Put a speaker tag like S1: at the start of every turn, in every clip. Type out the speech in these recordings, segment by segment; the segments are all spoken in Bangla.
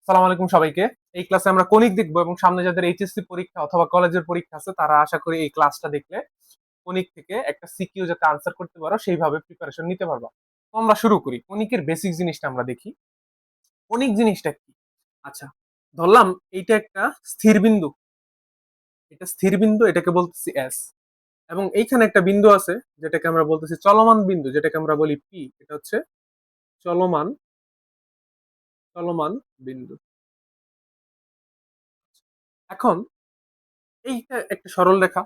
S1: সালাম আলাইকুম সবাইকে। এই ক্লাসে আমরা কণিক দেখবো এবং সামনে যাদের এইচএসসি পরীক্ষা অথবা কলেজের পরীক্ষা আছে তারা আশা করি এই ক্লাসটা দেখলে কণিক থেকে একটা সিকিউ যাতে আনসার করতে পারো সেইভাবে প্রিপারেশন নিতে পারবা। তো আমরা শুরু করি, কণিকের বেসিক জিনিসটা আমরা দেখি। কণিক জিনিসটা কি? আচ্ছা, ধরলাম এইটা একটা স্থির বিন্দু, এটা স্থির বিন্দু, এটাকে বলতেছি এস। এবং এইখানে একটা বিন্দু আছে যেটাকে আমরা বলতেছি চলমান বিন্দু, যেটাকে আমরা বলি পি। এটা হচ্ছে চলমান চলমান বিন্দু। এখন এইটা একটা সরল রেখা,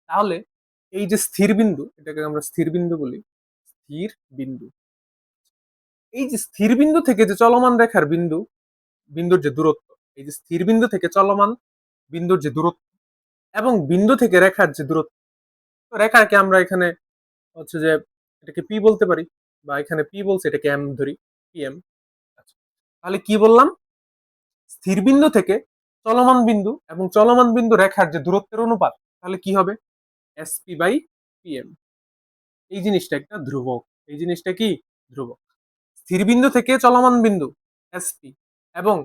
S1: তাহলে এই যে স্থির বিন্দু, এটাকে আমরা স্থির বিন্দু বলি। স্থির বিন্দু, এই যে স্থির বিন্দু থেকে যে চলমান রেখার বিন্দু, বিন্দুর যে দূরত্ব, এই যে স্থির বিন্দু থেকে চলমান বিন্দুর যে দূরত্ব এবং বিন্দু থেকে রেখার যে দূরত্ব, তো রেখাকে আমরা এখানে হচ্ছে যে এটাকে পি বলতে পারি, বা এখানে পি বলছে, এটাকে এম ধরি, পি এম। আচ্ছা, তাহলে কি বললাম? স্থির বিন্দু থেকে চলমান বিন্দু এবং চলমান বিন্দু রেখার যে দূরত্বের অনুপাত, তাহলে কি হবে? S P by P M. এই জিনিসটা একটা ধ্রুবক। এই জিনিসটা কি? ধ্রুবক। স্থির বিন্দু থেকে চলমান বিন্দু এসপি এবং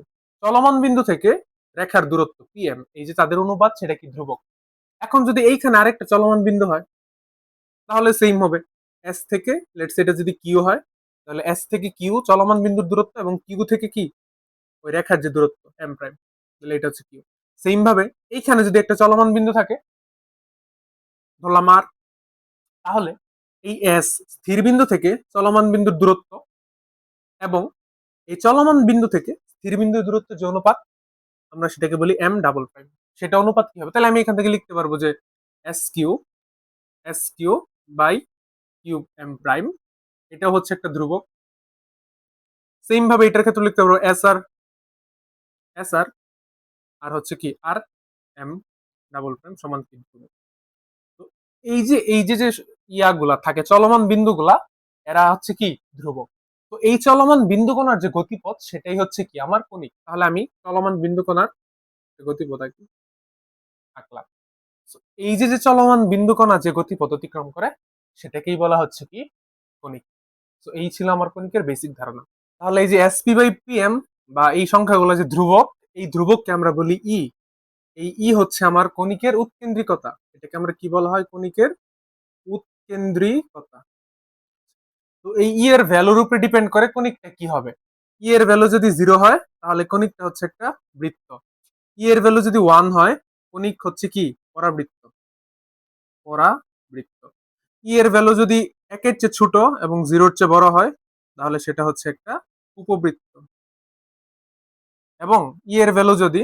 S1: চলমান বিন্দু থেকে রেখার দূরত্ব পিএম, এই যে তাদের অনুপাত, সেটা কি? ধ্রুবক। এখন যদি এইখানে আরেকটা চলমান বিন্দু হয় তাহলে সেম হবে। এস থেকে লেটস এটা যদি কিউ হয়, তাহলে এস থেকে কিউ চলমান বিন্দুর দূরত্ব এবং কিউ থেকে কি ওই রেখার যে দূরত্ব এম প্রাইম, তাহলে এটা হচ্ছে কিউ। সেম ভাবে এইখানে যদি একটা চলমান বিন্দু থাকে, ধরলাম আর, তাহলে এই এস স্থির বিন্দু থেকে চলমান বিন্দুর দূরত্ব এবং এই চলমান বিন্দু থেকে স্থির বিন্দুর দূরত্বের যে অনুপাত, আমরা সেটাকে বলি এম ডাবল প্রাইম। সেটা অনুপাত কি হবে? তাহলে আমি এখান থেকে লিখতে পারবো যে S Q, S Q by cube M prime, এটা হচ্ছে একটা ধ্রুবক। সেম ভাবে এটার ক্ষেত্রে লিখতে পারবো এস আর, এস আর, আর হচ্ছে কি আর এম ডাবল প্রাইম সমান কি ধ্রুবক। তো এই যে ইয়াগুলা থাকে চলমান বিন্দুগুলা, এরা হচ্ছে কি? ধ্রুবক। তো এই চলমান বিন্দুকণার যে গতিপথ, সেটাই হচ্ছে কি? আমার কণিক। তাহলে আমি চলমান বিন্দুকণার গতিপথ আঁকলাম। So, এই যে যে চলমান বিন্দুকণা যে গতিপথ অতিক্রম করে, সেটাকেই বলা হচ্ছে কি? কণিক। তো এই ছিল আমার কণিকের বেসিক ধারণা। তাহলে এই যে এসপি বাই পিএম বা এই সংখ্যাগুলো যে ধ্রুবক, এই ধ্রুবককে আমরা বলি ই। এই ই হচ্ছে আমার কণিকের উৎকেন্দ্রিকতা। এটাকে আমরা কি বলা হয়? কণিকের উৎকেন্দ্রিকতা। তো এই ই এর ভ্যালুর উপরে ডিপেন্ড করে কণিকটা কি হবে। ই এর ভ্যালু যদি 0 হয় তাহলে কণিকটা হচ্ছে একটা বৃত্ত। ই এর ভ্যালু যদি 1 হয়, কণিক হচ্ছে কি? পরাবৃত্ত। পরাবৃত্ত। ই এর ভ্যালু যদি একের চেয়ে ছোট এবং জিরোর চেয়ে বড় হয়, তাহলে সেটা হচ্ছে একটা উপবৃত্ত। এবং ই এর ভ্যালু যদি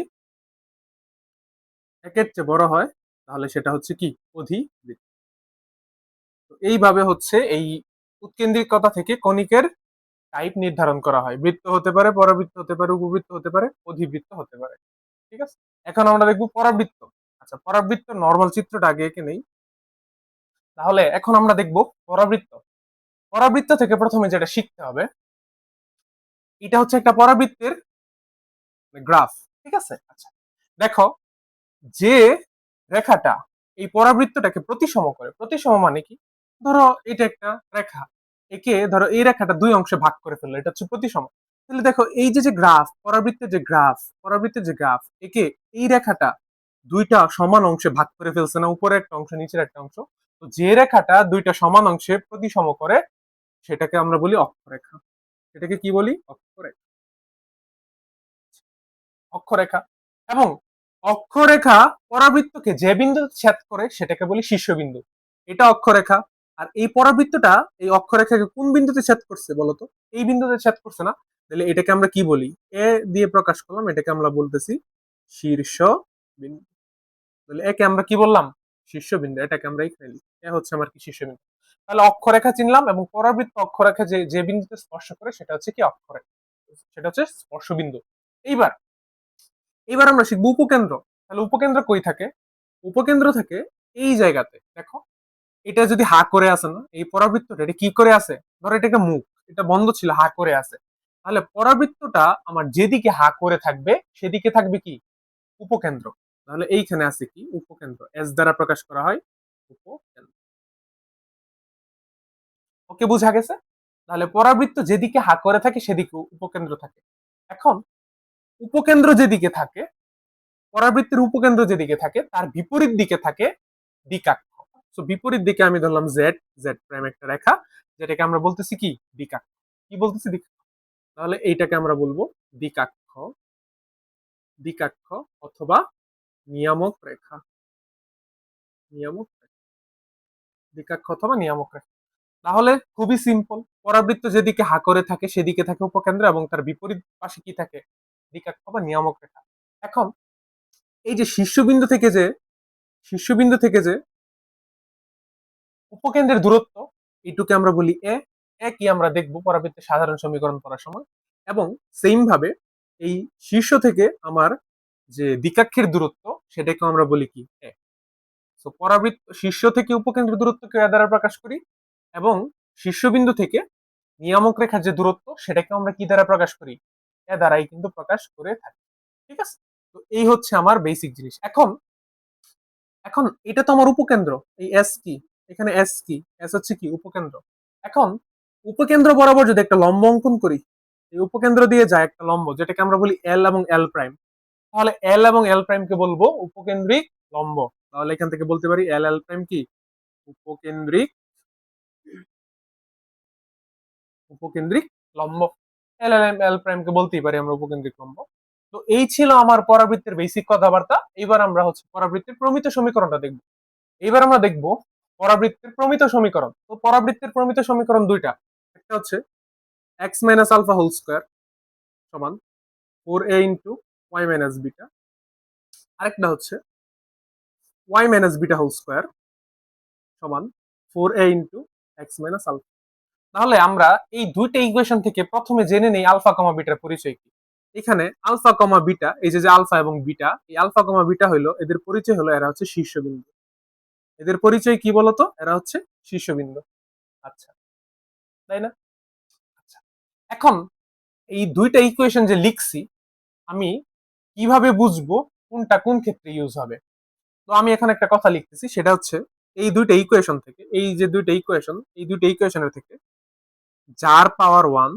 S1: একের চেয়ে বড় হয়, তাহলে সেটা হচ্ছে কি? অধিবৃত্ত। তো এইভাবে হচ্ছে এই উৎকেন্দ্রিকতা থেকে কণিকের টাইপ নির্ধারণ করা হয়। বৃত্ত হতে পারে, পরাবৃত্ত হতে পারে, উপবৃত্ত হতে পারে, অধিবৃত্ত হতে পারে। ঠিক আছে, এখন আমরা দেখবো পরাবৃত্ত। আচ্ছা, পরাবৃত্ত নর্মাল চিত্রটা আগে এঁকে নেই। তাহলে এখন আমরা দেখবো পরাবৃত্ত। পরাবৃত্ত থেকে প্রথমে যেটা শিখতে হবে, এটা হচ্ছে একটা পরাবৃত্তের গ্রাফ। ঠিক আছে, আচ্ছা দেখো, যে রেখাটা এই পরাবৃত্তটাকে প্রতিসম করে, প্রতিসম মানে কি? ধরো এটা একটা রেখা, একে ধরো এই রেখাটা দুই অংশে ভাগ করে ফেললো, এটা হচ্ছে প্রতিসম। তাহলে দেখো এই যে যে গ্রাফ, পরাবৃত্তের যে গ্রাফ, পরাবৃত্তের যে গ্রাফ, একে এই রেখাটা দুইটা সমান অংশে ভাগ করে ফেলছে না, উপরে একটা অংশ নিচের একটা অংশ। তো যে রেখাটা দুইটা সমান অংশে প্রতিসম করে, সেটাকে আমরা বলি অক্ষরেখা। এটাকে কি বলি? অক্ষরেখা। অক্ষরেখা। এবং অক্ষরেখা পরাবৃত্তকে যে বিন্দুতে ছেদ করে সেটাকে বলি শীর্ষবিন্দু। এটা অক্ষরেখা। আর এই পরাবৃত্তটা এই অক্ষরেখাকে কোন বিন্দুতে ছেদ করছে বলতো? এই বিন্দুতে ছেদ করছে না? তাহলে এটাকে আমরা কি বলি? এ দিয়ে প্রকাশ করলাম, এটাকে আমরা বলতেছি শীর্ষ বিন্দু। তাহলে একে আমরা কি বললাম? শীর্ষবিন্দু। এটাকে আমরা এখানে লিখি, এ হচ্ছে আমার কি? শীর্ষবিন্দু। তাহলে অক্ষরেখা চিনলাম, এবং পরাবৃত্ত অক্ষরেখা যে যে বিন্দুতে স্পর্শ করে সেটা হচ্ছে কি? অক্ষরেখা। সেটা হচ্ছে স্পর্শবিন্দু। এইবার এবার আমরা শিখবো উপকেন্দ্র। তাহলে উপকেন্দ্র কই থাকে? উপকেন্দ্র থাকে এই জায়গাতে। দেখো, এটা যদি হা করে আছে না, এই পরাবৃত্তটা এটা কি করে আছে? ধরো এটা একটা মুখ, এটা বন্ধ ছিল, হা করে আছে। তাহলে পরাবৃত্তটা আমার যেদিকে হা করে থাকবে সেদিকে থাকবে কি? উপকেন্দ্র। তাহলে এইখানে আছে কি? উপকেন্দ্র। এস দ্বারা প্রকাশ করা হয় উপকেন্দ্র। ওকে, বুঝা গেছে? তাহলে পরাবৃত্ত যেদিকে হা করে থাকে সেদিকে উপকেন্দ্র থাকে। এখন উপকেন্দ্র যেদিকে থাকে, পরাবৃত্তের উপকেন্দ্র যেদিকে থাকে তার বিপরীত দিকে থাকে দিকাক্ষ। তো বিপরীত দিকে আমি ধরলাম জেড, জেড প্রাইম একটা রেখা, যেটাকে আমরা বলতেছি কি দিকাক্ষ। কি বলতেছি দিকাক্ষ। তাহলে এইটাকে আমরা বলবো দিকাক্ষ, দিকাক্ষ অথবা নিয়ামক রেখা, নিয়ামক রেখা, দিকাক্ষ অথবা নিয়ামক রেখা। তাহলে খুবই সিম্পল, পরাবৃত্ত যেদিকে হা করে থাকে সেদিকে থাকে উপকেন্দ্র এবং তার বিপরীত পাশে কি থাকে দিকাক্ষ বা নিয়ামক রেখা। এখন এই যে শীর্ষবিন্দু থেকে যে উপকেন্দ্রের দূরত্ব, এইটুকে আমরা বলি এ। এ কি আমরা দেখব পরাবৃত্তের সাধারণ সমীকরণ পড়ার সময়। এবং সেম ভাবে এই শীর্ষ থেকে আমার যে দিকাক্ষের দূরত্ব সেটাকে আমরা বলি কি এ। তো পরাবৃত্ত শীর্ষ থেকে উপকেন্দ্রের দূরত্বকে এ দ্বারা প্রকাশ করি, এবং শীর্ষবিন্দু থেকে নিয়ামক রেখার যে দূরত্ব সেটাকে আমরা কি দ্বারা প্রকাশ করি, এ দ্বারাই কিন্তু প্রকাশ করে থাকি। ঠিক আছে, তো এই হচ্ছে আমার বেসিক জিনিস। এখন এখন এটা তো আমার উপকেন্দ্র, এই এস কি, এখানে এস কি, এস হচ্ছে কি উপকেন্দ্র। এখন উপকেন্দ্র বরাবর যদি একটা লম্ব অঙ্কন করি, এই উপকেন্দ্র দিয়ে যায় একটা লম্ব যেটাকে আমরা বলি এল এবং এল প্রাইম, তাহলে এল এবং এল প্রাইম কে বলবো উপকেন্দ্রিক লম্ব। তাহলে এখান থেকে বলতে পারি এল এল প্রাইম কি উপকেন্দ্রিক, উপকেন্দ্রিক লম্ব। এল এল এল প্রাইম কে বলতেই পারি আমরা উপকেন্দ্রিক লম্ব। তো এই ছিল আমার পরাবৃত্তের বেসিক কথাবার্তা। এবার আমরা হচ্ছে পরাবৃত্তের প্রমিত সমীকরণটা দেখব। এবার আমরা দেখব পরাবৃত্তের প্রমিত সমীকরণ। তো পরাবৃত্তের প্রমিত সমীকরণ দুইটা, একটা হচ্ছে x minus alpha whole square সমান 4a into y minus beta, আরেকটা হচ্ছে y minus beta whole square সমান 4a into x minus alpha. তাহলে আমরা এই দুইটা ইকুয়েশন থেকে প্রথমে জেনে নেই আলফা কমা বিটার পরিচয় কি। এখানে আলফা কমা বিটা, এই যে আলফা এবং বিটা, এই আলফা কমা বিটা হলো এদের পরিচয়, হলো এরা হচ্ছে শীর্ষবিন্দু। এদের পরিচয় কি বলতো, এরা হচ্ছে শীর্ষবিন্দু। আচ্ছা, তাই না? আচ্ছা, এখন এই দুইটা ইকুয়েশন যে লিখছি, আমি কিভাবে বুঝবো কোনটা কোন ক্ষেত্রে ইউজ হবে। তো আমি এখানে একটা কথা লিখতেছি, সেটা হচ্ছে এই দুইটা ইকুয়েশন থেকে, এই যে দুইটা ইকুয়েশন, এই দুইটা ইকুয়েশনের থেকে যার পাওয়ার 1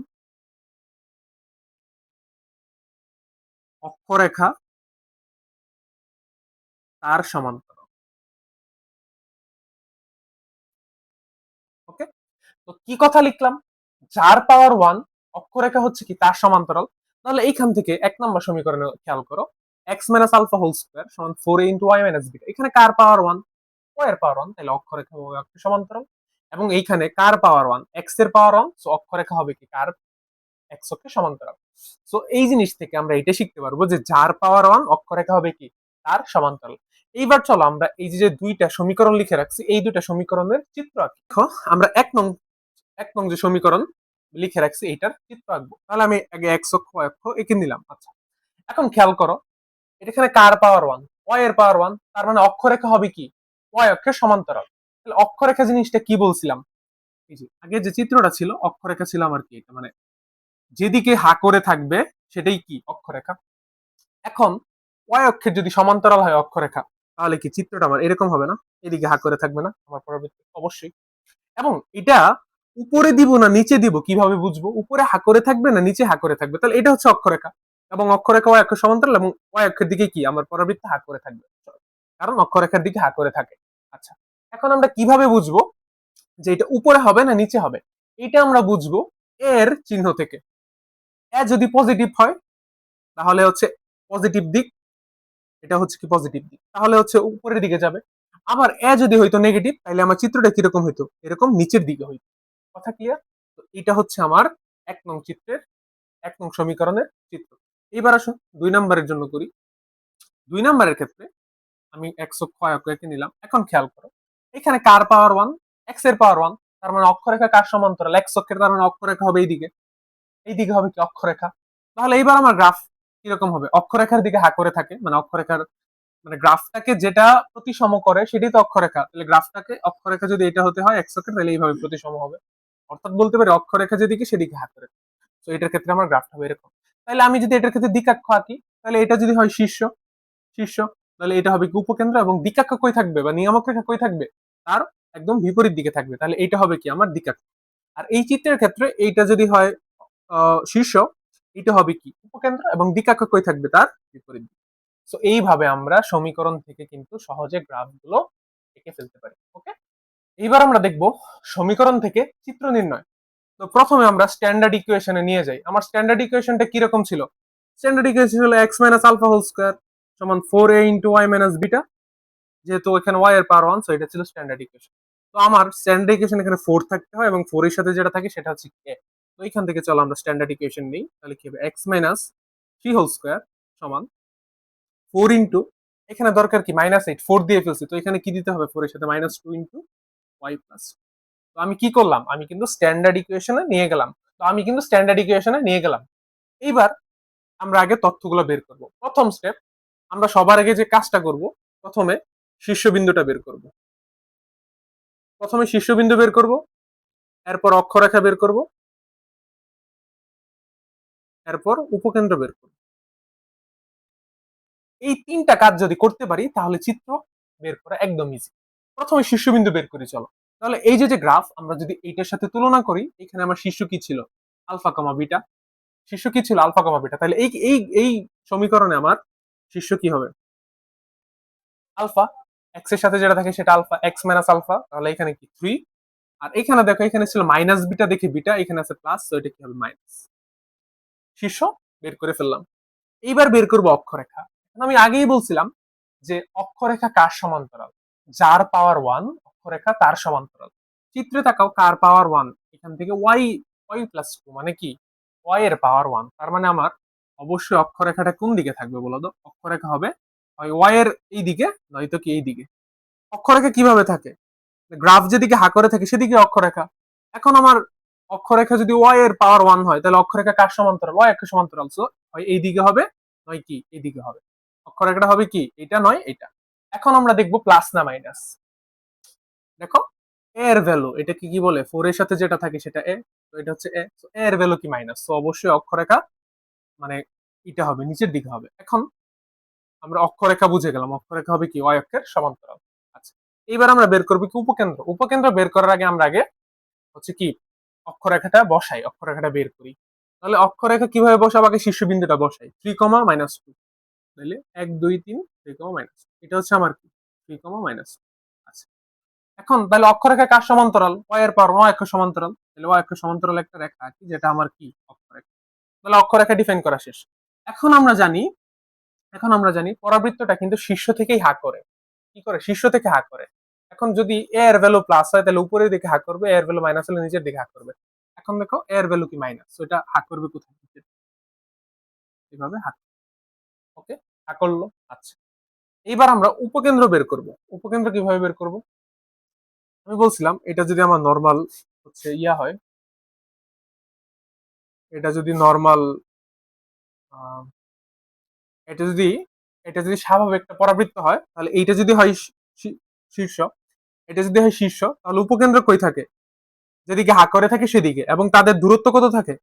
S1: অক্ষরেখা তার সমান্তরাল। ওকে, তো কি কথা লিখলাম, যার পাওয়ার 1 অক্ষরেখা হচ্ছে কি তার সমান্তরাল। তাহলে এইখান থেকে এক নম্বর সমীকরণে খেয়াল করো, x minus alpha whole square সমান 4a into y minus beta, এখানে কার পাওয়ার 1, ওয়াই এর পাওয়ার 1, তাহলে অক্ষরেখা ও অক্ষের সমান্তরাল। এবং এইখানে কার পাওয়ার 1, এক্স এর পাওয়ার 1, সো অক্ষরেখা হবে কি কার এক্স অক্ষের সমান্তরাল। সো এই জিনিস থেকে আমরা এটা শিখতে পারবো যে যার পাওয়ার 1 অক্ষরেখা হবে কি তার সমান্তরাল। এইবার চলো আমরা এই যে দুইটা সমীকরণ লিখে রাখছি, এই দুইটা সমীকরণের চিত্র আঁকি। দেখো, আমরা এক নং যে সমীকরণ লিখে রাখছি এইটার চিত্র আঁকবো। তাহলে আমি আগে এক্স অক্ষ ওয়াই অক্ষ এঁকে নিলাম। আচ্ছা, এখন খেয়াল করো, এখানে কার পাওয়ার 1, ওয়াই এর পাওয়ার 1, তার মানে অক্ষরেখা হবে কি ওয়াই অক্ষের সমান্তরাল। তাহলে অক্ষরেখা জিনিসটা কি বলছিলাম, এই যে আগে যে চিত্রটা ছিল অক্ষরেখা ছিল আমার কি, এটা মানে যেদিকে হা করে থাকবে সেটাই কি অক্ষরেখা। এখন ওয়াই অক্ষের যদি সমান্তরাল হয় অক্ষরেখা, তাহলে কি চিত্রটা আমার এরকম হবে না, এদিকে হা করে থাকবে না আমার পরবর্তী অবশ্যই। এবং এটা উপরে দিব না নিচে দিব কিভাবে বুঝবো, উপরে হা করে থাকবে না নিচে হা করে থাকবে, তাহলে এটা হচ্ছে অক্ষরেখা। এবং অক্ষরেখা ওয়াই অক্ষের সমান্তরাল, এবং ওয়াই অক্ষের দিকে কি আমার পরাবৃত্ত হা করে থাকবে, কারণ অক্ষরেখার দিকে হা করে থাকে। আচ্ছা, এখন আমরা কিভাবে বুঝবো যে এটা উপরে হবে না নিচে হবে, এটা আমরা বুঝবো এর চিহ্ন থেকে। এ যদি পজিটিভ হয় তাহলে হচ্ছে পজিটিভ দিক, এটা হচ্ছে কি পজিটিভ দিক, তাহলে হচ্ছে উপরের দিকে যাবে। আবার এ যদি হইতো নেগেটিভ, তাহলে আমার চিত্রটা কিরকম হইতো, এরকম নিচের দিকে হইতো। কথা ক্লিয়ার? তো এটা হচ্ছে আমার 1 নং চিত্রের 1 নং সমীকরণের চিত্র। এবার আসুন 2 নম্বরের জন্য করি। 2 নম্বরের ক্ষেত্রে আমি এক্স অক্ষ y অক্ষ এঁকে নিলাম। এখন খেয়াল করো, এখানে কার পাওয়ার 1, এক্স এর পাওয়ার 1, তার মানে অক্ষরেখা কার সমান্তরাল, এক্স অক্ষের, তার মানে অক্ষরেখা হবে এইদিকে, এইদিকে হবে কি অক্ষরেখা। তাহলে এইবার আমার গ্রাফ কিরকম হবে, অক্ষরেখার দিকে হা করে থাকে, মানে অক্ষরেখার মানে গ্রাফটাকে যেটা প্রতিসম করে সেটাই তো অক্ষরেখা। তাহলে গ্রাফটাকে অক্ষরেখা যদি এটা হতে হয় এক্স অক্ষের, তাহলে এইভাবে প্রতিসম হবে। অর্থাৎ বলতে পারি অক্ষরেখা যেদিকে সেদিকে হা করে। তো এটার ক্ষেত্রে আমার গ্রাফটা হবে এরকম। তাহলে আমি যদি এটার ক্ষেত্রে দিকাক্ষ আঁকি, তাহলে এটা যদি হয় শীর্ষ, শীর্ষ, তাহলে এটা হবে কি উপকেন্দ্র, এবং দিকাক্ষ কই থাকবে বা নিয়ামক রেখা কই থাকবে, তার একদম বিপরীত দিকে থাকবে, তাহলে এটা হবে কি আমার দিকাক্ষ। আর এই চিত্রের ক্ষেত্রে এইটা যদি হয় শীর্ষ, এটা হবে কি উপকেন্দ্র, এবং দিকাক্ষ কই থাকবে তার বিপরীত। সো এইভাবে আমরা সমীকরণ থেকে কিন্তু সহজে গ্রাফ গুলো এঁকে ফেলতে পারি। ওকে, এইবার আমরা দেখব সমীকরণ থেকে চিত্র নির্ণয়। তো প্রথমে আমরা স্ট্যান্ডার্ড ইকুয়েশনে নিয়ে যাই। আমার স্ট্যান্ডার্ড ইকুয়েশনটা কিরকম ছিল? স্ট্যান্ডার্ড ইকুয়েশন হলো x minus alpha whole square সমান 4a into y minus beta, যেহেতু এখানে y এর পাওয়ার 1, সো এটা ছিল স্ট্যান্ডার্ড ইকুয়েশন। তো আমার স্ট্যান্ডার্ড ইকুয়েশন এখানে 4 থাকতে হয়, এবং 4 এর সাথে যেটা থাকে সেটা হচ্ছে a। তো এখান থেকে চলো আমরা স্ট্যান্ডার্ড ইকুয়েশন নিই। তাহলে কি হবে x মাইনাস 3 হোল স্কয়ার সমান 4 ইন্টু, এখানে দরকার কি -8, 4 দিয়ে ফেলছি, তো এখানে কি দিতে হবে 4 এর সাথে -2 ইন্টু y প্লাস। তো আমি কি করলাম, আমি কিন্তু স্ট্যান্ডার্ড ইকুয়েশনে নিয়ে গেলাম। এইবার আমরা আগে তথ্যগুলো বের করব। প্রথম স্টেপ, আমরা সবার আগে যে কাজটা করব, প্রথমে শীর্ষবিন্দুটা বের করব। প্রথমে শীর্ষবিন্দু বের করব, এরপর অক্ষরেখা বের করব, এরপর উপকেন্দ্র বের করব। এই তিনটা কাজ যদি করতে পারি তাহলে চিত্র বের করা একদম ইজি। প্রথমে শীর্ষবিন্দু বের করি চলো। তাহলে এই যে যে গ্রাফ, আমরা যদি এইটার সাথে তুলনা করি, এখানে আমার শীর্ষ কি ছিল? Alpha comma beta. শীর্ষ কি ছিল? Alpha comma beta. তাহলে এই এই এই সমীকরণে আমার শীর্ষ কি হবে? আলফা। এক্স এর সাথে যেটা থাকে সেটা আলফা, এক্স মাইনাস আলফা, তাহলে এখানে কি 3। আর এখানে দেখো, এখানে ছিল মাইনাস বিটা দেখে বিটা, এখানে আছে প্লাস, তো এটা কি হবে মাইনাস। শীর্ষ বের করে ফেললাম। এইবার বের করবো অক্ষরেখা। আমি আগেই বলছিলাম যে অক্ষরেখা কার সমান্তরাল? যার পাওয়ার 1 অক্ষরেখা তার সমান্তরাল। চিত্রে তাকাও, কার পাওয়ার 1? এখান থেকে y প্লাস 2 মানে কি y এর পাওয়ার 1। তার মানে আমার অবশ্যই অক্ষরেখাটা কোন দিকে থাকবে বলো তো? অক্ষরেখা হবে হয় y এর এই দিকে, নয়তো কি এই দিকে। অক্ষরেখা কিভাবে থাকে? গ্রাফ যেদিকে হা করে থাকে সেদিকে অক্ষরেখা। এখন আমার অক্ষরেখা যদি y এর পাওয়ার 1 হয়, তাহলে অক্ষরেখা কার সমান্তরাল? y এর সমান্তরাল। সো হয় এই দিকে হবে, নয় কি এই দিকে হবে। অক্ষরেখাটা হবে কি এটা, নয় এটা। এখন আমরা দেখবো প্লাস না মাইনাস। দেখো a এর ভ্যালু, এটা কি কি বলে? 4 এর সাথে যেটা থাকে সেটা a, তো এটা হচ্ছে a। সো a এর ভ্যালু কি মাইনাস, তো অবশ্যই অক্ষরেখা মানে এটা হবে, নিচের দিকে হবে। এখন আমরা অক্ষরেখা বুঝে গেলাম, অক্ষরেখা হবে কি y অক্ষের সমান্তরাল। আচ্ছা, এইবার আমরা বের করবো কি উপকেন্দ্র। উপকেন্দ্র বের করার আগে আমরা আগে হচ্ছে কি অক্ষরেখাটা বসাই, অক্ষরেখাটা বের করি। তাহলে অক্ষরেখা কিভাবে বসাবো? আগে শীর্ষবিন্দুটা বসাই, 3 কমা -2। তাহলে 1 2 3, 3 কমা মাইনাস, এটা হচ্ছে আমার কি 3 কমা মাইনাস। আচ্ছা, এখন তাহলে অক্ষরেখা কার সমান্তরাল? y এর পাওয়ার 1 অক্ষের সমান্তরাল। তাহলে y অক্ষের সমান্তরাল একটা রেখা আঁকি, যেটা আমার কি অক্ষরেখা। তাহলে অক্ষরেখা ডিফাইন করা শেষ। এখন আমরা জানি পরাবৃত্তটা কিন্তু শীর্ষ থেকেই হা করে। কি করে? শীর্ষ থেকে হা করে। এখন যদি a এর ভ্যালু প্লাস হয় তাহলে উপরের দিকে হা করবে, a এর ভ্যালু মাইনাস হলে নিচের দিকে হা করবে। এখন দেখো a এর ভ্যালু কি মাইনাস, তো এটা হা করবে কোথায়? এভাবে হা। ওকে, হা করলো। আচ্ছা, এইবার আমরা উপকেন্দ্র বের করব। উপকেন্দ্র কিভাবে বের করব? আমি বলছিলাম এটা যদি আমার নরমাল হচ্ছে ইয়া হয়, এটা যদি নরমাল এটা যদি স্বাভাবিক একটা পরাবৃত্ত হয়, তাহলে এইটা যদি হয় শীর্ষ, এটা যদি হয় শীর্ষ, তাহলে উপকেন্দ্র কই থাকে? যেদিকে হা করে থাকে সেদিকে, এবং তাদের দূরত্ব কত থাকে?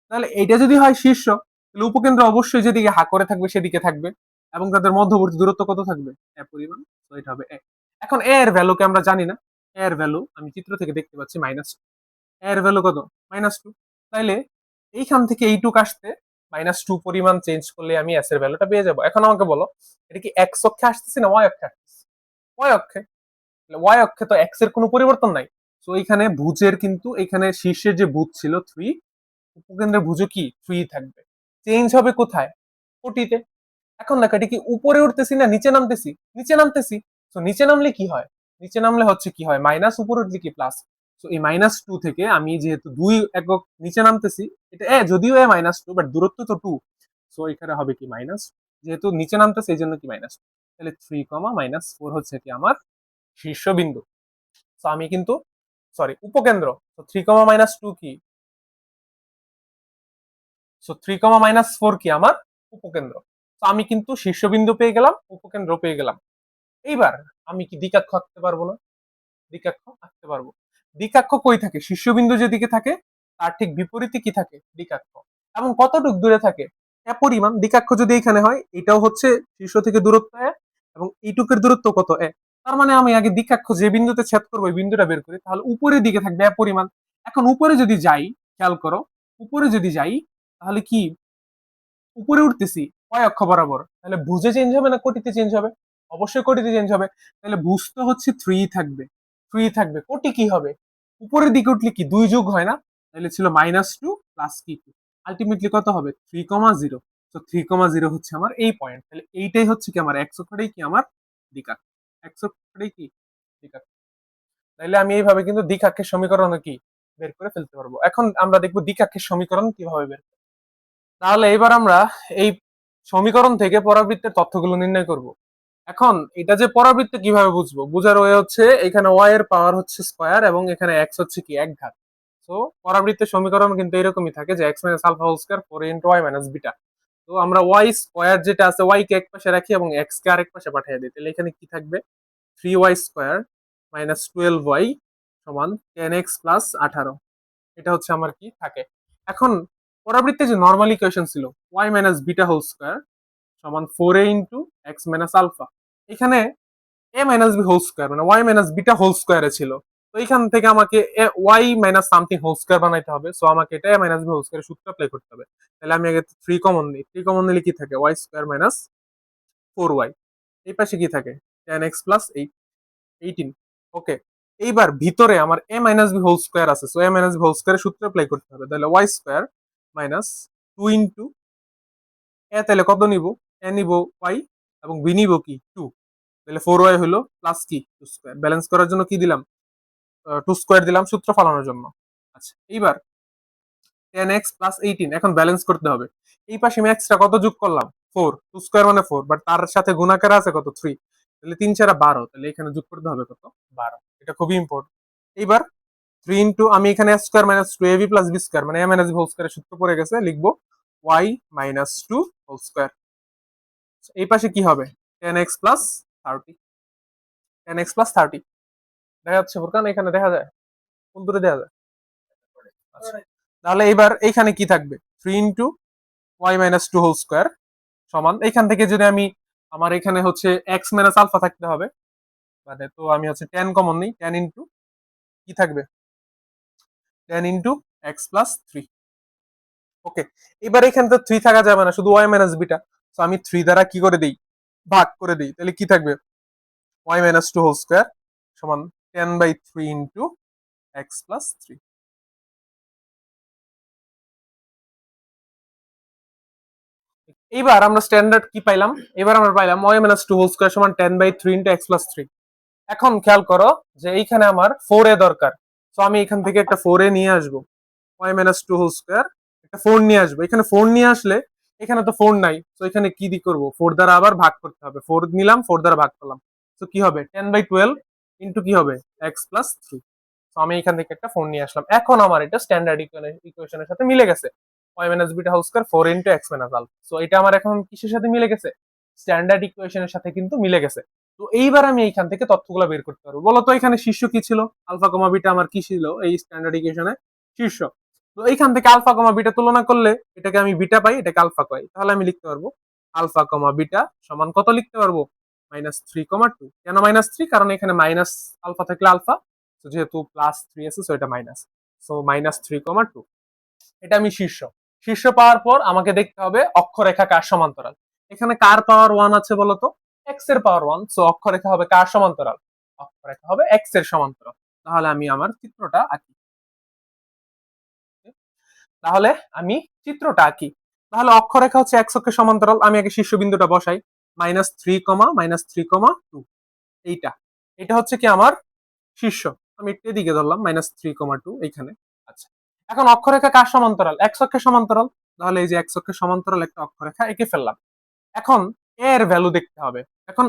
S1: তাহলে এটা যদি হয় শীর্ষ, তাহলে উপকেন্দ্র অবশ্যই যেদিকে হা করে থাকবে সেদিকে থাকবে, এবং তাদের মধ্যবর্তী দূরত্ব কত থাকবে? পরিমাণ। তো এটা হবে এখন এর ভ্যালুকে আমরা জানি না। এর ভ্যালু আমি চিত্র থেকে দেখতে পাচ্ছি মাইনাস। এর ভ্যালু কত? -2। তাইলে এইখান থেকে এইটুক আসতে -2 পরিমাণ চেঞ্জ করলে আমি এস এর ভ্যালুটা পেয়ে যাবো। এখন আমাকে বলো, এটা কি এক্স অক্ষে আসতেছে না ওয়াই অক্ষে আসতেছে? ওয়াই অক্ষে। ওয়াই অক্ষে তো এক্স এর কোনো পরিবর্তন নাই। তো এইখানে ভুজের কিন্তু এখানে শীর্ষের যে ভুজ ছিল 3, উপকেন্দ্রের ভুজও কি 3 থাকবে। চেঞ্জ হবে কোথায়? কোটিতে। এখন দেখো, এটা কি উপরে উঠতেছি না নিচে নামতেছি? নিচে নামতেছি। তো নিচে নামলে কি হয়? নিচে নামলে হচ্ছে কি হয় মাইনাস, উপরে উঠলে কি প্লাস। তো এই -2 থেকে আমি যেহেতু 2 একক নিচে নামতেছি, এটা যদিও -2 বাট দূরত্ব তো 2, সো এখানে হবে কি মাইনাস। যেহেতু নিচে নামতেছে এই জন্য কি মাইনাস। তাহলে 3 কমা -4 হচ্ছে কি আমার শীর্ষবিন্দু। তো আমি কিন্তু সরি উপকেন্দ্র। তো 3 কমা -2 কি? সো 3 কমা -4 কি আমার উপকেন্দ্র। তো আমি কিন্তু শীর্ষবিন্দু পেয়ে গেলাম, উপকেন্দ্র পেয়ে গেলাম। এইবার আমি কি দিকাক্ষ আঁকতে পারবো না? দিকাক্ষ আঁকতে পারবো। দিকাক্ষ কই থাকে? শীর্ষবিন্দু যেদিকে থাকে তার ঠিক বিপরীতে কি থাকে? দিকাক্ষ। এবং কতটুক দূরে থাকে? পরিমাণ। দিকাক্ষ যদি এখানে হয়, এটাও হচ্ছে শীর্ষ থেকে দূরত্ব এবং এইটুকের দূরত্ব কত? তার মানে আমি আগে দিকাক্ষ যে বিন্দুতে ছেদ করবো ওই বিন্দুটা বের করি, তাহলে উপরের দিকে থাকবে পরিমাণ। এখন উপরে যদি যাই, খেয়াল করো, উপরে যদি যাই তাহলে কি উপরে উঠতেছি কয় অক্ষ বরাবর, তাহলে ভুজে চেঞ্জ হবে না কোটিতে চেঞ্জ হবে? অবশ্যই কোটিতে চেঞ্জ হবে। তাহলে ভুজ তো হচ্ছে 3 থাকবে, 3 থাকবে, কোটি কি হবে? উপরের দিকে উঠলে কি 2 যোগ হয় না? তাহলে ছিল -2 প্লাস কি 2, আলটিমেটলি কত হবে 3,0। তো 3,0 হচ্ছে আমার এই পয়েন্ট। তাহলে এইটাই হচ্ছে কি আমার এক্স অক্ষটাই কি আমার দিকাক, এক্স অক্ষটাই কি দিকাক। তাইলে আমি এইভাবে কিন্তু দ্বিঘাক্ষের সমীকরণ কি বের করে ফেলতে পারবো। এখন আমরা দেখবো দ্বিঘাক্ষের সমীকরণ কিভাবে বের। তাহলে এবার আমরা এই সমীকরণ থেকে পরাবৃত্তের তথ্যগুলো নির্ণয় করব। এখন এটা যে পরাবৃত্ত কিভাবে বুঝবো, বুঝার ওয়ে হচ্ছে এখানে ওয়াই এর পাওয়ার হচ্ছে স্কয়ার এবং এখানে এক্স হচ্ছে কি এক ঘাত। তো পরাবৃত্তের সমীকরণ কিন্তু এরকমই থাকে যে x minus alpha whole square 4 into y minus beta. তো আমরা ওয়াই স্কয়ার যেটা আছে ওয়াই কে এক পাশে রাখি এবং এক্স কে আরেক পাশে পাঠিয়ে দিই। তাহলে এখানে কি থাকবে 3y স্কয়ার মাইনাস 12y সমান 10x প্লাস 18। এটা হচ্ছে আমার কি থাকে। এখন পরাবৃত্তে যে নর্মাল ইকুয়েশন ছিল y minus beta whole square সমান 4a into x minus alpha, এখানে a minus B whole square মানে y মাইনাস বিটা হোল স্কয়ারে ছিল। তো এখান থেকে আমাকে y minus something whole square বানাইতে হবে। সো আমাকে এটা a মাইনাস বি হোল স্কয়ারের সূত্র অ্যাপ্লাই করতে হবে। তাহলে আমি আগে 3 কমন নিই, 3 কমন নিলে কি থাকে y স্কয়ার মাইনাস 4y, এই পাশে কি থাকে 10x প্লাস 18। ওকে, এইবার ভিতরে আমার a minus B whole square আছে, so a minus B whole স্কয়ারের সূত্র অ্যাপ্লাই করতে হবে। তাহলে y square minus 2 into a, তাহলে কত নিব a নিব y এবং b নিব কি 2। তাহলে 4y হলো প্লাস কি 2 স্কয়ার, ব্যালেন্স করার জন্য কি দিলাম 2 স্কয়ার দিলাম সূত্র ফালানোর জন্য। আচ্ছা, এইবার 10x প্লাস 18 এখন ব্যালেন্স করতে হবে। এই পাশে আমি এক্সট্রা কত যোগ করলাম 4, 2 স্কয়ার মানে 4, বাট তার সাথে গুণাকার আছে কত 3, তাহলে 3 4 12, তাহলে এখানে যোগ করতে হবে কত 12। এটা খুবই ইম্পর্টেন্ট। এইবার 3 ইন্টু আমি এখানে a square minus 2ab plus b square মানে a মাইনাস b হোল স্কয়ারের সূত্র পড়ে গেছে, লিখবো y মাইনাস 2 হোল স্কয়ার। এই পাশে কি হবে 10x প্লাস 30, 10x প্লাস 30 দেখা যাচ্ছে ফুরকান, এখানে দেখা যায় কোন দূরে দেখা যায়? আচ্ছা, তাহলে এবার এইখানে কি থাকবে 3 into y minus 2 whole square সমান, এখান থেকে যদি আমি আমার এখানে হচ্ছে x মাইনাস আলফা থাকতে হবে, মানে তো আমি হচ্ছে 10 কমন নিই, 10 ইন্টু কি থাকবে 10 ইন্টু এক্স প্লাস 3। ওকে, এবার এখানে তো 3 থাকা যাবে না, শুধু y মাইনাস বিটা। তো আমি 3 দ্বারা কি করে দিই ভাগ করে দিই, তাহলে কি থাকবে y মাইনাস 2 হোল স্কয়ার সমান 10/3 ইন্টু এক্স প্লাস 3। এইবার আমরা স্ট্যান্ডার্ড কি পাইলাম, এবার আমরা পাইলাম y মাইনাস 2 হোল স্কয়ার সমান 10/3 ইন্টু এক্স প্লাস 3। এখন খেয়াল করো যে এইখানে আমার 4a দরকার। তো আমি এখান থেকে একটা 4a নিয়ে আসবো, y মাইনাস 2 হোল স্কয়ার একটা 4 নিয়ে আসবো। এখানে 4 নিয়ে আসলে এখানে তো 4 নাই, তো এখানে কি দিয়ে করবো 4 দ্বারা আবার ভাগ করতে হবে। 4 নিলাম 4 দ্বারা ভাগ করলাম, তো কি হবে 10/12 ইন্টু কি হবে এক্স প্লাস 3। তো আমি এখান থেকে একটা 4 নিয়ে আসলাম। এখন আমার এটা স্ট্যান্ডার্ড ইকুয়েশনের সাথে মিলে গেছে, y minus beta whole square 4 into x minus alpha. So এটা আমার এখন কিসের সাথে মিলে গেছে স্ট্যান্ডার্ড ইকুয়েশনের সাথে কিন্তু মিলে গেছে। তো এইবার আমি এইখান থেকে তথ্যগুলো বের করতে পারবো। বলতো এখানে শীর্ষ কি ছিল, আলফা কমা বিটা আমার কি ছিল এই স্ট্যান্ডার্ড ইকুয়েশনে শীর্ষ। তো এইখান থেকে আলফা কমা বিটা তুলনা করলে এটাকে আমি বিটা পাই, এটাকে আলফা পাই, তাহলে আমি লিখতে পারবো আলফা কমা বিটা সমান কত লিখতে পারবো -3,2। কেন -3? কারণ এখানে মাইনাস আলফা থাকলে আলফা, তো যেহেতু +3 আছে সো এটা মাইনাস, সো -3,2। এটা আমি শীর্ষ। শীর্ষ পাওয়ার পর আমাকে দেখতে হবে অক্ষরেখা কার সমান্তরাল। এখানে কার পাওয়ার 1 আছে বলতো এক্স এর পাওয়ার 1, সো অক্ষরেখা হবে কার সমান্তরাল, অক্ষরেখা হবে এক্স এর সমান্তরাল। তাহলে আমি আমার চিত্রটা আঁকি, তাহলে আমি চিত্রটা আঁকি। তাহলে অক্ষরেখা হচ্ছে এক্স অক্ষের সমান্তরাল, আমি আগে শীর্ষবিন্দুটা বসাই -3,2। এইটা এটা হচ্ছে কি আমার শীর্ষ, আমি একটু এদিকে ধরলাম -3,2 এইখানে। আচ্ছা, এখন অক্ষরেখা কার সমান্তরাল এক্স অক্ষের সমান্তরাল, তাহলে এই যে এক্স অক্ষের সমান্তরাল একটা অক্ষরেখা এঁকে ফেললাম। এখন এর ভ্যালু দেখতে হবে। এখন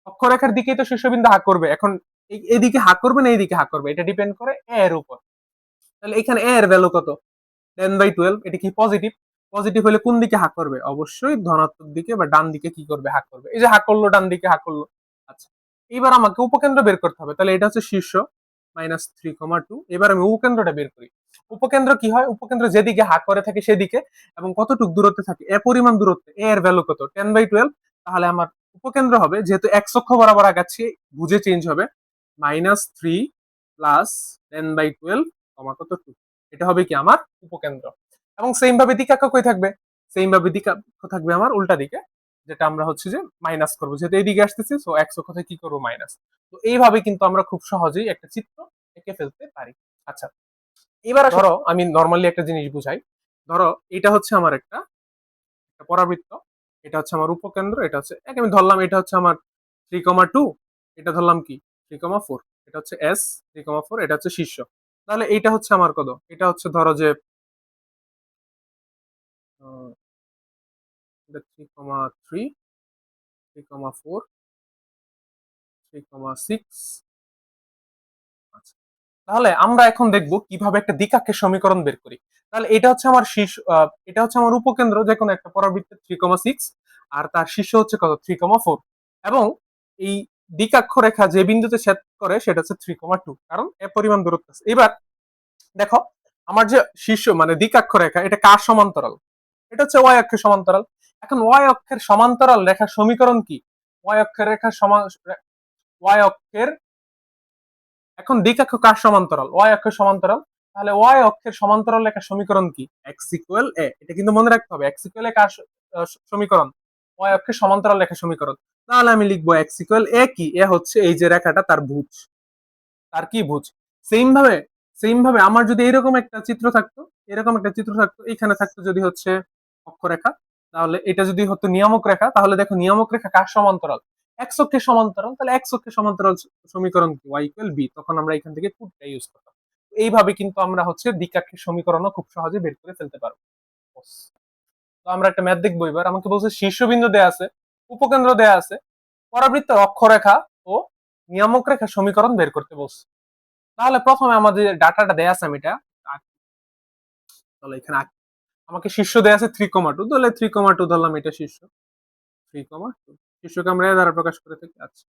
S1: অক্ষরেখার দিকেই তো শীর্ষবিন্দু হাত করবে, এখন এদিকে হাত করবে না এইদিকে হাত করবে, এটা ডিপেন্ড করে এর উপর। তাহলে এখানে এর ভ্যালু কত 10/12, এটা কি পজিটিভ? পজিটিভ হলে কোন দিকে হাত করবে, অবশ্যই ধনাত্মক দিকে বা ডান দিকে কি করবে হাত করবে। এই যে হাত করলো ডান দিকে হাত করলো। আচ্ছা, এবার আমাকে উপকেন্দ্র বের করতে হবে। তাহলে এটা হচ্ছে শীর্ষ -3,2। এবার আমি উপকেন্দ্রটা বের করি। উপকেন্দ্র কি হয়, উপকেন্দ্র যেদিকে হাত করে থাকে সেদিকে এবং কতটুক দূরত্বে থাকে এ পরিমাণ দূরত্বে, এর ভ্যালু কত 10/12। তাহলে আমার উপকেন্দ্র হবে, যেহেতু এক্স অক্ষ বরাবর আগাচ্ছি বুঝে চেঞ্জ হবে -3 + 10/12 কত 2। এটা হবে কি আমার উপকেন্দ্র। এবং সেম ভাবে দিকাক্ষ কই থাকবে, সেম ভাবে দিকাক্ষ থাকবে আমার উল্টা দিকে, যেটা আমরা হচ্ছে যে মাইনাস করবো, যেহেতু এইদিকে আসতেছি সো এক্স অক্ষ থেকে কি করবো মাইনাস। তো এইভাবে কিন্তু আমরা খুব সহজেই একটা চিত্র এঁকে ফেলতে পারি। আচ্ছা, এবার ধরো আমি নর্মালি একটা জিনিস বুঝাই। ধরো এটা হচ্ছে আমার একটা একটা পরাবৃত্ত, এটা হচ্ছে আমার উপকেন্দ্র, এটা হচ্ছে এক আমি ধরলাম এটা হচ্ছে আমার 3,2, এটা ধরলাম কি 3,4, এটা হচ্ছে এস 3,4, এটা হচ্ছে শীর্ষ। তাহলে এইটা হচ্ছে আমার কত, এটা হচ্ছে ধরো যে 3,3, 3,4, 3,6। তাহলে আমরা এখন দেখব কিভাবে একটা দ্বিঘাতের সমীকরণ বের করি। তাহলে এটা হচ্ছে আমার শীর্ষ, এটা হচ্ছে আমার উপকেন্দ্র যে কোনো একটা পরাবৃত্তের 3,6, আর তার শীর্ষ হচ্ছে কত 3,4, এবং এই দ্বিকাক্ষ রেখা যে বিন্দুতে ছেদ করে সেটা হচ্ছে 3,2, কারণ এ পরিমাণ দূরত্ব আছে। এবার দেখো আমার যে শীর্ষ মানে দ্বিকাক্ষ রেখা এটা কার সমান্তরাল, এটা হচ্ছে ওয়াই অক্ষের সমান্তরাল। এখন ওয়াই অক্ষের সমান্তরাল রেখার সমীকরণ কি, ওয়াই অক্ষের রেখার সমান, ওয়াই অক্ষের এখন দিকাক্ষ কার সমান্তরাল, ওয়াই অক্ষের সমান্তরাল। তাহলে ওয়াই অক্ষের সমান্তরাল লেখার সমীকরণ কি, এক্স ইকুয়াল এ, এটা কিন্তু মনে রাখতে হবে। এক্স ইকুয়াল এ কার সমীকরণ, ওয়াই অক্ষের সমান্তরাল লেখার সমীকরণ। তাহলে আমি লিখবো এক্স ইকুয়াল এ কি, এ হচ্ছে এই যে রেখাটা তার ভুজ, তার কি ভুজ। সেম ভাবে সেম ভাবে আমার যদি এরকম একটা চিত্র থাকতো, এরকম একটা চিত্র থাকতো, এখানে থাকতো যদি হচ্ছে অক্ষরেখা, তাহলে এটা যদি হতো নিয়ামক রেখা, তাহলে দেখো নিয়ামক রেখা কার সমান্তরাল, এক্স অক্ষের সমান্তরাল। তাহলে এক্স অক্ষের সমান্তরাল সমীকরণ কি, ওয়াই ইকুয়াল বি, তখন আমরা এখান থেকে পুটটা ইউজ করতাম। এইভাবে কিন্তু আমরা হচ্ছে দ্বিকাক্ষের সমীকরণও খুব সহজে বের করে ফেলতে পারবো। তো আমরা একটা ম্যাথ দেখবো। এবার আমাকে বলছে শীর্ষবিন্দু দেয়া আছে, উপকেন্দ্র দেয়া আছে, পরাবৃত্তের অক্ষরেখা ও নিয়ামক রেখা সমীকরণ বের করতে বলছে। তাহলে প্রথমে আমাদের ডাটাটা দেয়া আছে, আমি এটা তাহলে এখানে আমাকে শীর্ষ দেয়া আছে 3,2, তাহলে 3,2 ধরলাম এটা শীর্ষ, 3,2 শীর্ষকে আমরা দ্বারা প্রকাশ করে থাকি। আচ্ছা,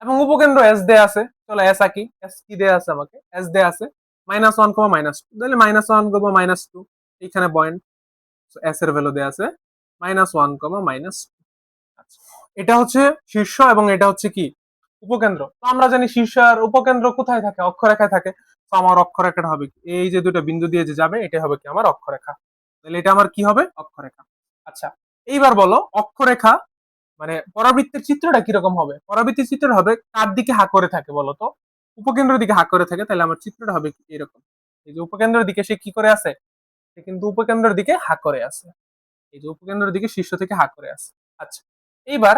S1: এবং উপকেন্দ্র এস দেয়া আছে, চলো এস আঁকি। এস কি দেয়া আছে, আমাকে এস দেয়া আছে -1, -2, তাহলে -1, -2 এখানে পয়েন্ট, এস এর ভ্যালু দেয়া আছে -1, -2। আচ্ছা, এটা হচ্ছে শীর্ষ এবং এটা হচ্ছে কি উপকেন্দ্র। তো আমরা জানি শীর্ষ আর উপকেন্দ্র কোথায় থাকে, অক্ষরেখায় থাকে। তো আমার অক্ষরেখাটা হবে কি, এই যে দুটো বিন্দু দিয়ে যে যাবে এটা হবে কি আমার অক্ষরেখা। তাহলে এটা আমার কি হবে, অক্ষরেখা। আচ্ছা, এইবার বলো অক্ষরেখা মানে পরাবৃত্তের চিত্রটা কিরকম হবে, পরাবৃত্তের চিত্রটা হবে কার দিকে হা করে থাকে বলো তো, উপকেন্দ্রের দিকে হা করে থাকে। তাহলে আমার চিত্রটা হবে এরকম, এই যে উপকেন্দ্রের দিকে সে কি করে আছে, সে কিন্তু উপকেন্দ্রের দিকে হা করে আছে, এই যে উপকেন্দ্রের দিকে শীর্ষ থেকে হা করে আছে। আচ্ছা, এইবার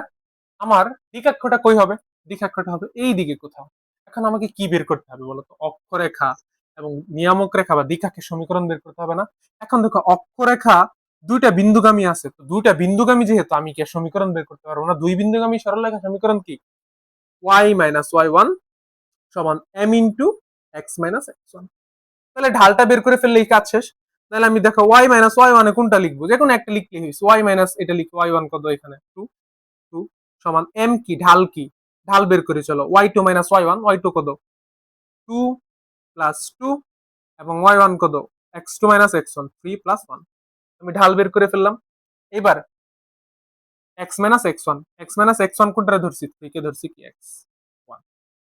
S1: আমার দ্বিকাক্ষটা কই হবে, দ্বিকাক্ষটা হবে এই দিকে কোথাও। এখন আমাকে কি বের করতে হবে বলতো, অক্ষরেখা এবং নিয়ামক রেখা বা দ্বিকাক্ষের সমীকরণ বের করতে হবে না। এখন দেখো অক্ষরেখা দুইটা বিন্দুগামী আছে, তো দুইটা বিন্দুগামী যেহেতু আমি কি সমীকরণ বের করতে পারবো না, দুই বিন্দুগামী সরলরেখা সমীকরণ কি, y মাইনাস ওয়াই ওয়ান সমান m into x minus x one. তাহলে ঢালটা বের করে ফেললেই কাজ শেষ। তাহলে আমি দেখো y মাইনাস ওয়াই ওয়ানে কোনটা লিখবো, যে কোনো একটা লিখলে হয়েছে, y মাইনাস এটা লিখি ওয়াই ওয়ান কত এখানে 2, 2 সমান m কি ঢাল কি, ঢাল বের করে চলো y2 minus Y one, y2 কত 2 প্লাস 2, এবং y1 কত x2 মাইনাস x1 3 প্লাস 1। আমি ঢাল বের করে ফেললাম। এবার x minus x1, x minus x1 কোনটা ধরছি, 3 কে ধরছি কি x1।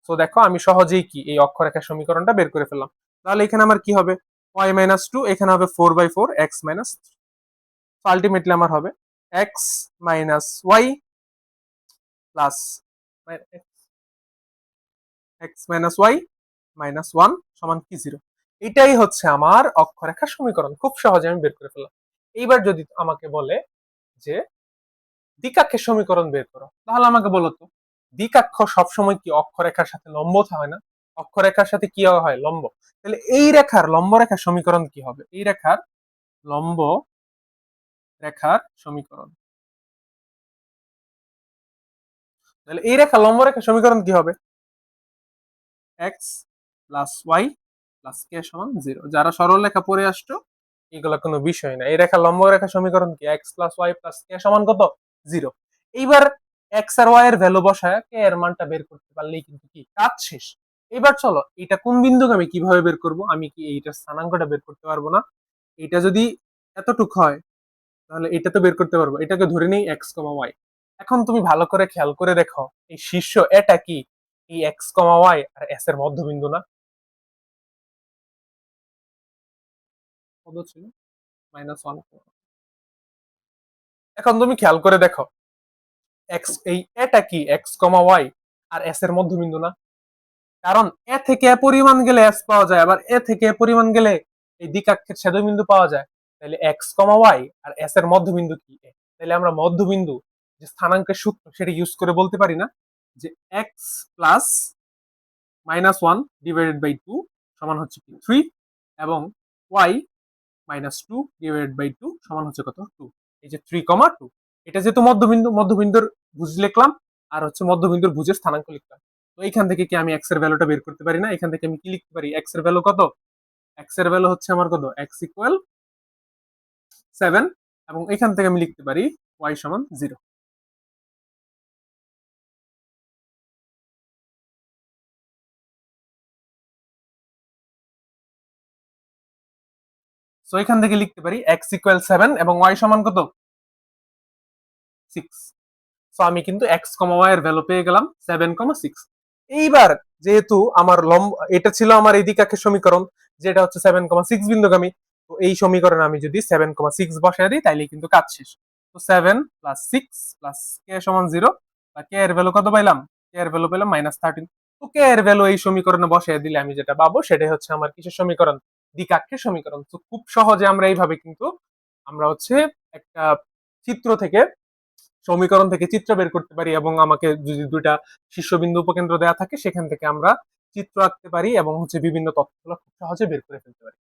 S1: সো দেখো আমি সহজেই কি এই অক্ষরেখার সমীকরণটা বের করে ফেললাম। তাহলে এখানে আমার কি হবে, y মাইনাস 2, এখানে হবে 4/4 x মাইনাস, আলটিমেটলি আমার হবে x minus y plus x minus y minus one সমান কি 0। এটাই হচ্ছে আমার অক্ষরেখার সমীকরণ, খুব সহজে আমি বের করে ফেললাম। এইবার যদি আমাকে বলে যে দ্বিকাক্ষের সমীকরণ বের করো, তাহলে আমাকে বলো তো দ্বিকাক্ষ সবসময় কি অক্ষরেখার সাথে লম্ব হয় না, অক্ষরেখার সাথে কি হয় লম্ব। তাহলে এই রেখার লম্ব রেখার সমীকরণ কি হবে, এই রেখার লম্ব রেখার সমীকরণ, তাহলে এই রেখা লম্ব রেখার সমীকরণ কি হবে, এক্স প্লাস ওয়াই প্লাস কে সমান 0। যারা সরল রেখা পড়ে আসছো এগুলো কোনো বিষয় না, এই রেখা লম্ব রেখা সমীকরণ কি, এক্স প্লাস ওয়াই প্লাস কে সমান কত 0। এইবার এক্স আর ওয়াই এর ভ্যালু বসায় কে এর মানটা বের করতে পারলেই কিন্তু কি কাজ শেষ। এবার চলো এটা কোন বিন্দুকে আমি কিভাবে বের করব, আমি কি এইটার স্থানাঙ্কটা বের করতে পারবো না, এটা যদি এতটুক হয় তাহলে এটা তো বের করতে পারবো, এটাকে ধরে নেই এক্স কমা ওয়াই। এখন তুমি ভালো করে খেয়াল করে দেখো এই শীর্ষ এটা কি এই এক্স কমা ওয়াই আর এস এর মধ্যবিন্দু না, কত ছিল -1। এখন তুমি খেয়াল করে দেখো, এক্স এই এটা কি এক্স কমা ওয়াই আর এস এর মধ্যবিন্দু না? কারণ এ থেকে এ পরিমাণ গেলে এস পাওয়া যায়, আবার এ থেকে এ পরিমাণ গেলে এই দ্বিকাক্ষের ছেদবিন্দু পাওয়া যায়। তাহলে এক্স কমা ওয়াই আর এস এর মধ্যবিন্দু কি এ। তাহলে আমরা মধ্যবিন্দু যে স্থানাঙ্কের সূত্র সেটা ইউজ করে বলতে পারি না যে এক্স প্লাস -1 ডিভাইডেড বাই 2 সমান হচ্ছে কি 3, এবং ওয়াই -2 ডিভাইডেড বাই 2 সমান হচ্ছে কত 2। এই যে 3, 2, এটা যেহেতু মধ্যবিন্দু, মধ্যবিন্দুর ভুজ লিখলাম আর হচ্ছে মধ্যবিন্দুর ভুজের স্থানাঙ্ক লিখলাম। তো এইখান থেকে কি আমি এক্স এর ভ্যালুটা বের করতে পারি না? এখান থেকে আমি কি লিখতে পারি? এক্স এর ভ্যালু কত? এক্স এর ভ্যালু হচ্ছে আমার কত? এক্স ইকুয়াল 7, এবং এখান থেকে আমি লিখতে পারি ওয়াই সমান 0। সো এখান থেকে লিখতে পারি এক্স ইকুয়াল 7 এবং ওয়াই সমান কত? 6। সো আমি কিন্তু এক্স কমা ওয়াই এর ভ্যালু পেয়ে গেলাম 7,6। এইবার যেহেতু আমার লম্ব এটা ছিল আমার এই দ্বিকাক্ষের সমীকরণ, যেটা হচ্ছে 7,6 বিন্দুগামী, তো এই সমীকরণে আমি যদি 7,6 বসায় দিই তাইলে কিন্তু কাজ শেষ। তো 7 প্লাস 6 প্লাস কে সমান 0, বা কে এর ভ্যালু কত পাইলাম? কে এর ভ্যালু পেলাম -13। তো কে এর ভ্যালু এই সমীকরণে বসায় দিলে আমি যেটা পাবো সেটাই হচ্ছে আমার কিসের সমীকরণ? দ্বিকাক্ষের সমীকরণ। তো খুব সহজে আমরা এইভাবে কিন্তু আমরা হচ্ছে একটা চিত্র থেকে, সমীকরণ থেকে চিত্র বের করতে পারি, এবং আমাকে যদি দুইটা শীর্ষবিন্দু উপকেন্দ্র দেওয়া থাকে সেখান থেকে আমরা চিত্র আঁকতে পারি এবং হচ্ছে বিভিন্ন তথ্যগুলো খুব সহজে বের করে ফেলতে পারি।